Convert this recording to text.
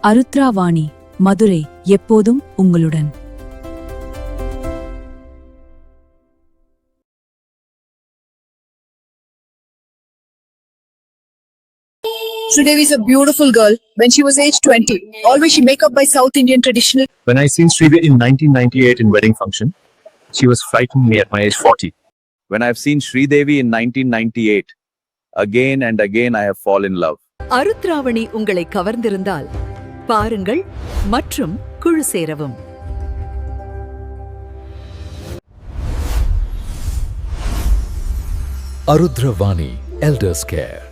அருத்ராவாணி, மதுரை எப்போதும் உங்களுடன். Sridevi is a beautiful girl. When she was age 20, always she make up by South Indian traditional. When I seen Sridevi in 1998 in wedding function, she was frightened me at my age 40. When I've seen Sridevi in 1998, again and again I have fallen in love. அருத்ராவணி உங்களை கவர்ந்திருந்தால் பாருங்கள் மற்றும் குழு சேரவும். Arudravani Elders Care.